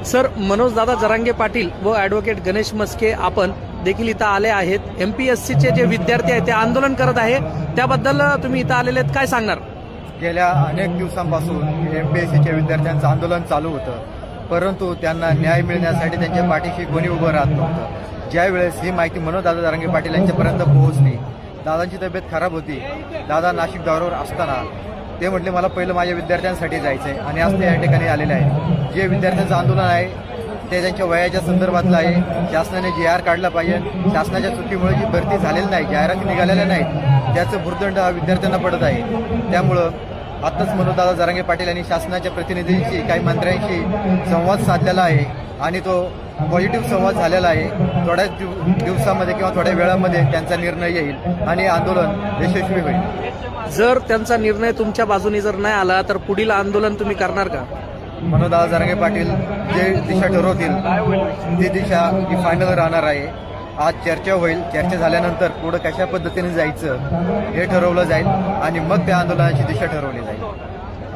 Sir, मनोजदादा जरांगे पाटील व advocate Ganesh Maske आपण देखील इथं आले आहेत. MPSCचे जे विद्यार्थी आहेत ते आंदोलन करत आहे, त्याबद्दल तुम्ही इथं आलेले आहेत, काय सांगणार? गेल्या अनेक दिवसांपासून MPSCच्या विद्यार्थ्यांचं आंदोलन चालू होतं, परंतु त्यांना न्याय मिळण्यासाठी त्यांच्या पाठीशी कोणी उभं राहत नव्हतं. ज्यावेळेस ही माहिती मनोजदादा जरांगे पाटील यांच्यापर्यंत पोहोचली, दादांची तब्येत खराब होती, दादा नाशिक दौऱ्यावर असताना ते म्हटले मला पहिलं माझ्या विद्यार्थ्यांसाठी जायचं आहे आणि आज ते या ठिकाणी आलेले आहे. जे विद्यार्थ्यांचं आंदोलन आहे ते त्यांच्या वयाच्या संदर्भातलं आहे. शासनाने JR काढला पाहिजे. शासनाच्या चुकीमुळे जी भरती झालेली नाही, जाहिराती निघालेल्या नाहीत, त्याचं भुर्दंड हा विद्यार्थ्यांना पडत आहे. त्यामुळं आत्ताच मनोजदादा जरांगे पाटील यांनी शासनाच्या प्रतिनिधींशी, काही मंत्र्यांशी संवाद साधलेला आहे आणि तो पॉझिटिव्ह संवाद झालेला आहे. थोड्याच दिवसामध्ये किंवा थोड्या वेळामध्ये त्यांचा निर्णय येईल आणि आंदोलन यशस्वी होईल. जर त्यांचा निर्णय तुमच्या बाजूने जर नाही आला तर पुढील आंदोलन तुम्ही करणार का? मनोजदादा जरांगे पाटील जे दिशा ठरवतील ती दिशा ही फायनल राहणार आहे. आज चर्चा होईल. चर्चा झाल्यानंतर पुढं कशा पद्धतीने जायचं हे ठरवलं जाईल आणि मग त्या आंदोलनाची दिशा ठरवली जाईल.